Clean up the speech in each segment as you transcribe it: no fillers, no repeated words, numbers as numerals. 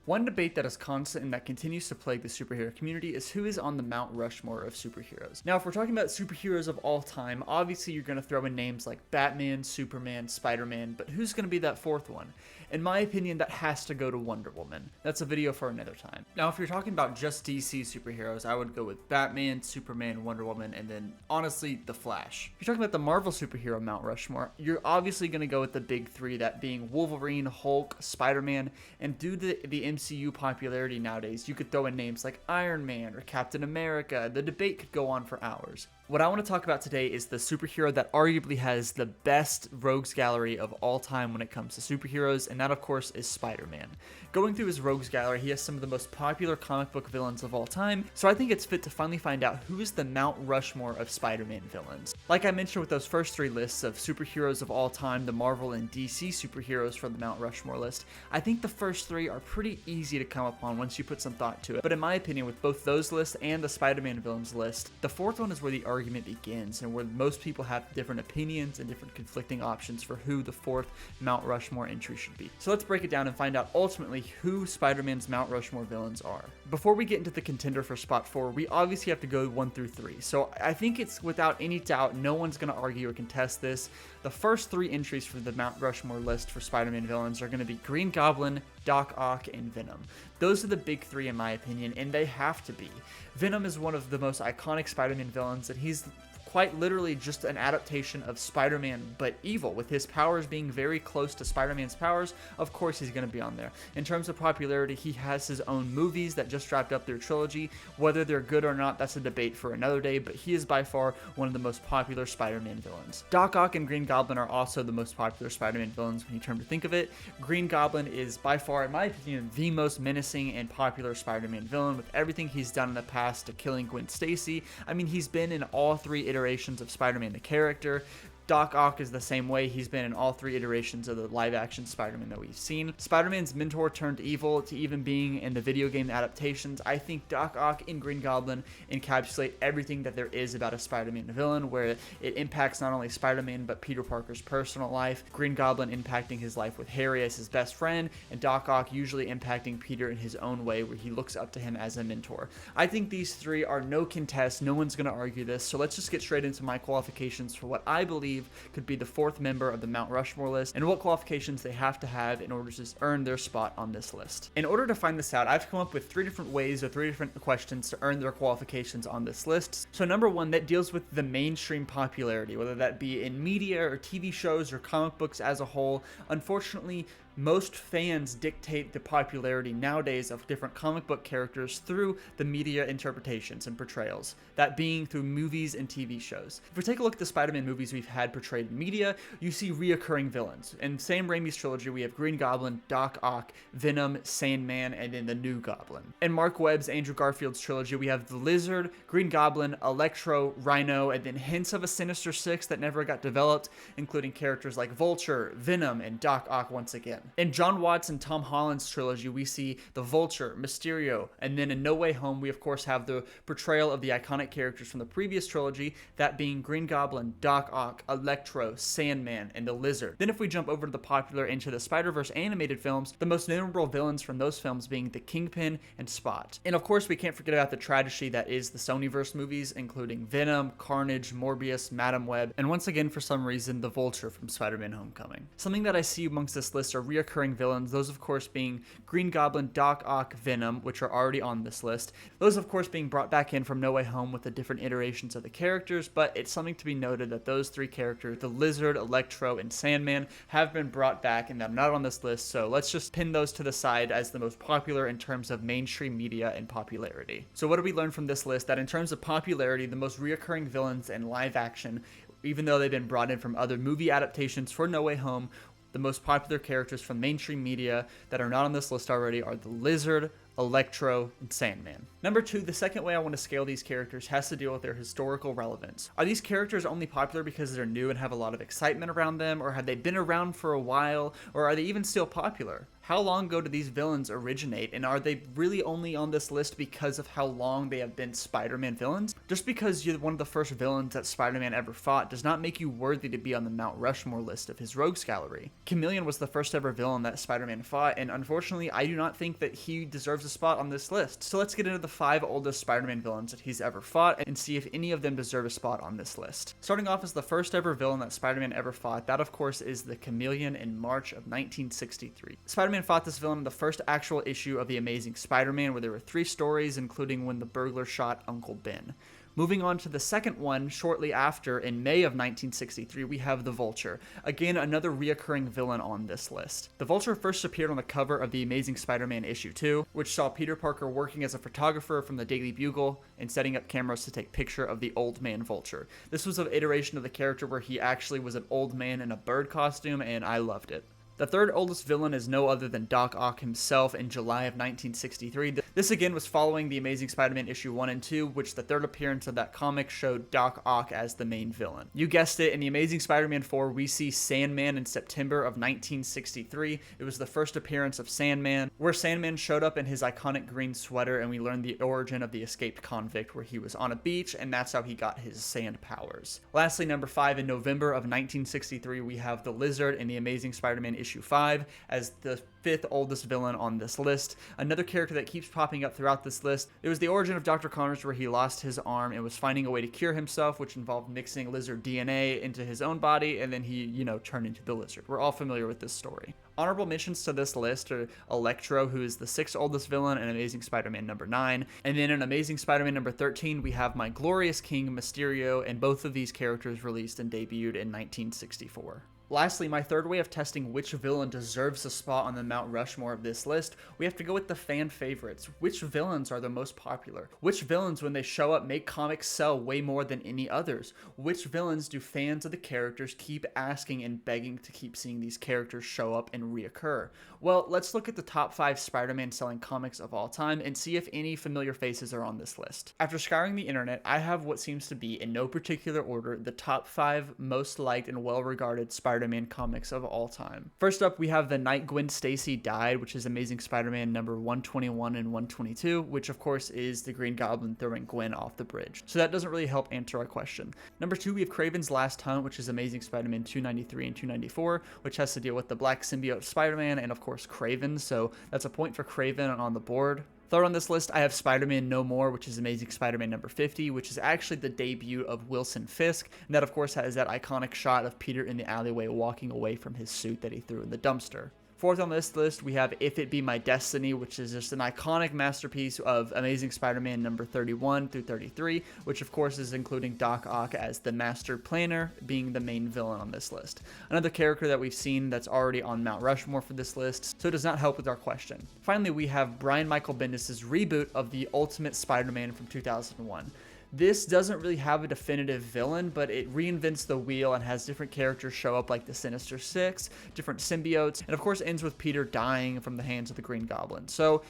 One debate that is constant and that continues to plague the superhero community is who is on the Mount Rushmore of superheroes. Now, if we're talking about superheroes of all time, obviously you're going to throw in names like Batman, Superman, Spider-Man, but who's going to be that fourth one? In my opinion, that has to go to Wonder Woman. That's a video for another time. Now, if you're talking about just DC superheroes, I would go with Batman, Superman, Wonder Woman, and then, honestly, The Flash. If you're talking about the Marvel superhero Mount Rushmore, you're obviously going to go with the big three, that being Wolverine, Hulk, Spider-Man, and due to the MCU popularity nowadays, you could throw in names like Iron Man or Captain America. The debate could go on for hours. What I want to talk about today is the superhero that arguably has the best rogues gallery of all time when it comes to superheroes, and that of course is Spider-Man. Going through his rogues gallery, he has some of the most popular comic book villains of all time, so I think it's fit to finally find out who is the Mount Rushmore of Spider-Man villains. Like I mentioned with those first three lists of superheroes of all time, the Marvel and DC superheroes from the Mount Rushmore list, I think the first three are pretty easy to come upon once you put some thought to it. But in my opinion, with both those lists and the Spider-Man villains list, the fourth one is where the argument begins and where most people have different opinions and different conflicting options for who the fourth Mount Rushmore entry should be. So let's break it down and find out ultimately who Spider-Man's Mount Rushmore villains are. Before we get into the contender for spot 4, we obviously have to go 1 through 3. So I think it's without any doubt, no one's going to argue or contest this. The first 3 entries for the Mount Rushmore list for Spider-Man villains are going to be Green Goblin, Doc Ock, and Venom. Those are the big 3 in my opinion, and they have to be. Venom is one of the most iconic Spider-Man villains, and he's quite literally just an adaptation of Spider-Man, but evil, with his powers being very close to Spider-Man's powers. Of course he's going to be on there. In terms of popularity, he has his own movies that just wrapped up their trilogy. Whether they're good or not, that's a debate for another day, but he is by far one of the most popular Spider-Man villains. Doc Ock and Green Goblin are also the most popular Spider-Man villains when you turn to think of it. Green Goblin is by far, in my opinion, the most menacing and popular Spider-Man villain, with everything he's done in the past to killing Gwen Stacy. I mean, he's been in all 3 iterations of Spider-Man the character. Doc Ock is the same way. He's been in all 3 iterations of the live-action Spider-Man that we've seen. Spider-Man's mentor turned evil to even being in the video game adaptations. I think Doc Ock and Green Goblin encapsulate everything that there is about a Spider-Man villain, where it impacts not only Spider-Man but Peter Parker's personal life, Green Goblin impacting his life with Harry as his best friend, and Doc Ock usually impacting Peter in his own way, where he looks up to him as a mentor. I think these 3 are no contest. No one's going to argue this, so let's just get straight into my qualifications for what I believe could be the 4th member of the Mount Rushmore list, and what qualifications they have to have in order to earn their spot on this list. In order to find this out, I've come up with 3 different ways or 3 different questions to earn their qualifications on this list. So number 1, that deals with the mainstream popularity, whether that be in media or TV shows or comic books as a whole. Unfortunately, most fans dictate the popularity nowadays of different comic book characters through the media interpretations and portrayals, that being through movies and TV shows. If we take a look at the Spider-Man movies we've had portrayed in media, you see reoccurring villains. In Sam Raimi's trilogy, we have Green Goblin, Doc Ock, Venom, Sandman, and then the New Goblin. In Mark Webb's Andrew Garfield's trilogy, we have the Lizard, Green Goblin, Electro, Rhino, and then hints of a Sinister Six that never got developed, including characters like Vulture, Venom, and Doc Ock once again. In John Watts and Tom Holland's trilogy, we see the Vulture, Mysterio, and then in No Way Home, we of course have the portrayal of the iconic characters from the previous trilogy, that being Green Goblin, Doc Ock, Electro, Sandman, and the Lizard. Then if we jump over to the popular Into the Spider-Verse animated films, the most memorable villains from those films being the Kingpin and Spot. And of course, we can't forget about the tragedy that is the Sonyverse movies, including Venom, Carnage, Morbius, Madam Web, and once again, for some reason, the Vulture from Spider-Man Homecoming. Something that I see amongst this list are reoccurring villains, those of course being Green Goblin, Doc Ock, Venom, which are already on this list. Those of course being brought back in from No Way Home with the different iterations of the characters, but it's something to be noted that those 3 characters, the Lizard, Electro, and Sandman, have been brought back and they're not on this list, so let's just pin those to the side as the most popular in terms of mainstream media and popularity. So what do we learn from this list? That in terms of popularity, the most reoccurring villains in live action, even though they've been brought in from other movie adaptations for No Way Home, the most popular characters from mainstream media that are not on this list already are the Lizard, Electro, and Sandman. Number 2, the second way I want to scale these characters has to deal with their historical relevance. Are these characters only popular because they're new and have a lot of excitement around them, or have they been around for a while, or are they even still popular? How long ago did these villains originate, and are they really only on this list because of how long they have been Spider-Man villains? Just because you're one of the first villains that Spider-Man ever fought does not make you worthy to be on the Mount Rushmore list of his rogues gallery. Chameleon was the first ever villain that Spider-Man fought, and unfortunately I do not think that he deserves a spot on this list. So let's get into the 5 oldest Spider-Man villains that he's ever fought and see if any of them deserve a spot on this list. Starting off as the first ever villain that Spider-Man ever fought, that of course is the Chameleon in March of 1963. Spider-Man fought this villain in the first actual issue of The Amazing Spider-Man, where there were 3 stories, including when the burglar shot Uncle Ben. Moving on to the second one, shortly after, in May of 1963, we have the Vulture. Again, another reoccurring villain on this list. The Vulture first appeared on the cover of The Amazing Spider-Man issue 2, which saw Peter Parker working as a photographer from the Daily Bugle and setting up cameras to take picture of the Old Man Vulture. This was an iteration of the character where he actually was an old man in a bird costume, and I loved it. The third oldest villain is no other than Doc Ock himself in July of 1963. This again was following The Amazing Spider-Man issue 1 and 2, which the third appearance of that comic showed Doc Ock as the main villain. You guessed it, in The Amazing Spider-Man 4, we see Sandman in September of 1963. It was the first appearance of Sandman, where Sandman showed up in his iconic green sweater, and we learned the origin of the escaped convict, where he was on a beach, and that's how he got his sand powers. Lastly, number 5, in November of 1963, we have the Lizard in The Amazing Spider-Man issue 5 as the 5th oldest villain on this list. Another character that keeps popping up throughout this list. It was the origin of Dr. Connors, where he lost his arm and was finding a way to cure himself, which involved mixing lizard DNA into his own body, and then he, turned into the lizard. We're all familiar with this story. Honorable mentions to this list are Electro, who is the 6th oldest villain in Amazing Spider-Man number 9. And then in Amazing Spider-Man number 13, we have My Glorious King, Mysterio, and both of these characters released and debuted in 1964. Lastly, my third way of testing which villain deserves a spot on the Mount Rushmore of this list, we have to go with the fan favorites. Which villains are the most popular? Which villains, when they show up, make comics sell way more than any others? Which villains do fans of the characters keep asking and begging to keep seeing these characters show up and reoccur? Well, let's look at the top 5 Spider-Man selling comics of all time and see if any familiar faces are on this list. After scouring the internet, I have what seems to be, in no particular order, the top 5 most liked and well-regarded Spider-Man comics of all time. First up, we have The Night Gwen Stacy Died, which is Amazing Spider-Man number 121 and 122, which of course is the Green Goblin throwing Gwen off the bridge. So that doesn't really help answer our question. Number 2, we have Kraven's Last Hunt, which is Amazing Spider-Man 293 and 294, which has to deal with the black symbiote Spider-Man and of course Kraven, so that's a point for Kraven on the board. Third on this list, I have Spider-Man No More, which is Amazing Spider-Man number 50, which is actually the debut of Wilson Fisk, and that of course has that iconic shot of Peter in the alleyway walking away from his suit that he threw in the dumpster. Fourth on this list, we have If It Be My Destiny, which is just an iconic masterpiece of Amazing Spider-Man number 31 through 33, which of course is including Doc Ock as the master planner, being the main villain on this list. Another character that we've seen that's already on Mount Rushmore for this list, so it does not help with our question. Finally, we have Brian Michael Bendis' reboot of The Ultimate Spider-Man from 2001. This doesn't really have a definitive villain, but it reinvents the wheel and has different characters show up like the Sinister Six, different symbiotes, and of course ends with Peter dying from the hands of the Green Goblin. So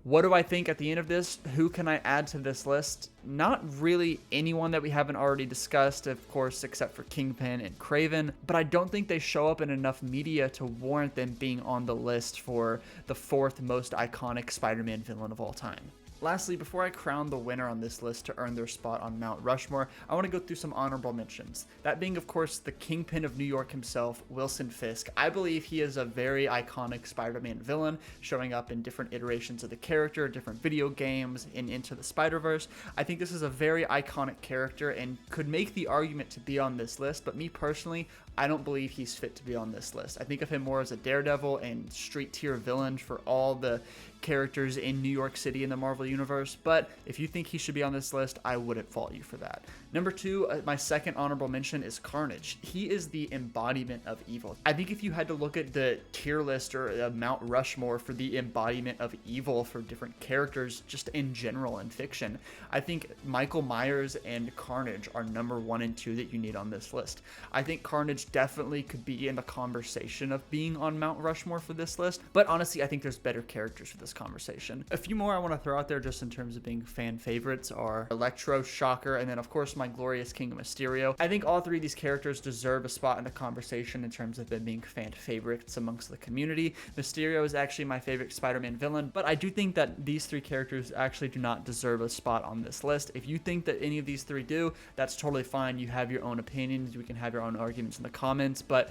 what do I think at the end of this? Who can I add to this list? Not really anyone that we haven't already discussed, of course, except for Kingpin and Kraven, but I don't think they show up in enough media to warrant them being on the list for the 4th most iconic Spider-Man villain of all time. Lastly, before I crown the winner on this list to earn their spot on Mount Rushmore, I want to go through some honorable mentions. That being, of course, the Kingpin of New York himself, Wilson Fisk. I believe he is a very iconic Spider-Man villain, showing up in different iterations of the character, different video games, and Into the Spider-Verse. I think this is a very iconic character and could make the argument to be on this list, but me personally, I don't believe he's fit to be on this list. I think of him more as a Daredevil and street tier villain for all the characters in New York City in the Marvel Universe, but if you think he should be on this list, I wouldn't fault you for that. Number 2, my second honorable mention is Carnage. He is the embodiment of evil. I think if you had to look at the tier list or Mount Rushmore for the embodiment of evil for different characters just in general in fiction, I think Michael Myers and Carnage are number 1 and 2 that you need on this list. I think Carnage definitely could be in the conversation of being on Mount Rushmore for this list, but honestly, I think there's better characters for this conversation. A few more I want to throw out there just in terms of being fan favorites, are Electro, Shocker, and then of course my glorious King Mysterio. I think all three of these characters deserve a spot in the conversation in terms of them being fan favorites amongst the community. Mysterio is actually my favorite Spider-Man villain, but I do think that these three characters actually do not deserve a spot on this list. If you think that any of these three do, that's totally fine. You have your own opinions. We can have your own arguments in the comments, but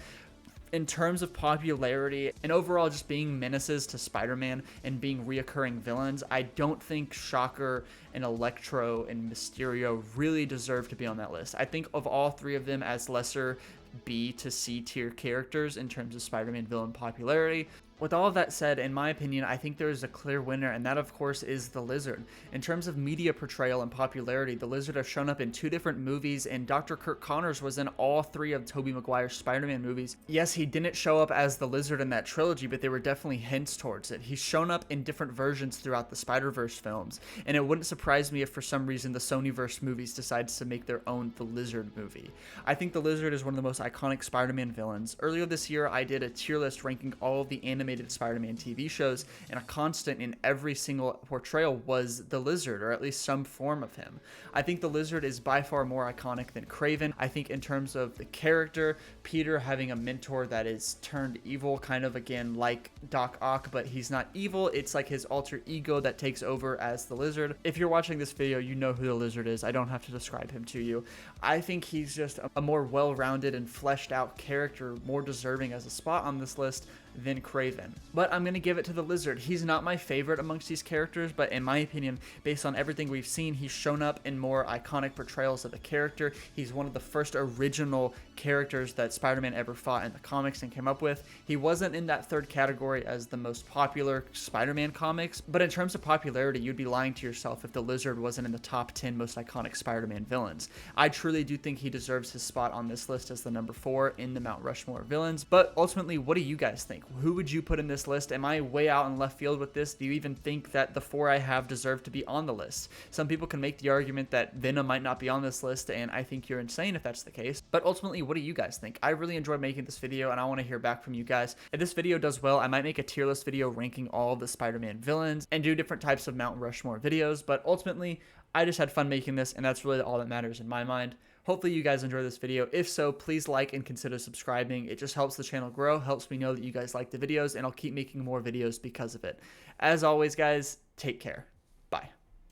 in terms of popularity and overall just being menaces to Spider-Man and being reoccurring villains, I don't think Shocker and Electro and Mysterio really deserve to be on that list. I think of all three of them as lesser B to C tier characters in terms of Spider-Man villain popularity. With all of that said, in my opinion, I think there is a clear winner, and that of course is the Lizard. In terms of media portrayal and popularity, the Lizard has shown up in 2 different movies, and Dr. Kirk Connors was in all 3 of Tobey Maguire's Spider-Man movies. Yes, he didn't show up as the Lizard in that trilogy, but there were definitely hints towards it. He's shown up in different versions throughout the Spider-Verse films, and it wouldn't surprise me if for some reason the Sonyverse movies decides to make their own The Lizard movie. I think the Lizard is one of the most iconic Spider-Man villains. Earlier this year, I did a tier list ranking all of the animated Spider-Man TV shows, and a constant in every single portrayal was the Lizard, or at least some form of him. I think the Lizard is by far more iconic than Kraven. I think in terms of the character, Peter having a mentor that is turned evil, kind of again like Doc Ock, but he's not evil, it's like his alter ego that takes over as the Lizard. If you're watching this video, you know who the Lizard is. I don't have to describe him to you. I think he's just a more well-rounded and fleshed out character, more deserving as a spot on this list than Kraven. But I'm going to give it to the Lizard. He's not my favorite amongst these characters, but in my opinion, based on everything we've seen, he's shown up in more iconic portrayals of the character. He's one of the first original characters that Spider-Man ever fought in the comics and came up with. He wasn't in that third category as the most popular Spider-Man comics, but in terms of popularity, you'd be lying to yourself if the Lizard wasn't in the top 10 most iconic Spider-Man villains. I truly do think he deserves his spot on this list as the number 4 in the Mount Rushmore of villains. But ultimately, what do you guys think? Who would you put in this list? Am I way out in left field with this? Do you even think that the 4 I have deserve to be on the list? Some people can make the argument that Venom might not be on this list, and I think you're insane if that's the case. But ultimately, what do you guys think? I really enjoyed making this video, and I want to hear back from you guys. If this video does well, I might make a tier list video ranking all of the Spider-Man villains and do different types of Mount Rushmore videos. But ultimately, I just had fun making this, and that's really all that matters in my mind. Hopefully you guys enjoyed this video. If so, please like and consider subscribing. It just helps the channel grow, helps me know that you guys like the videos, and I'll keep making more videos because of it. As always, guys, take care. Bye.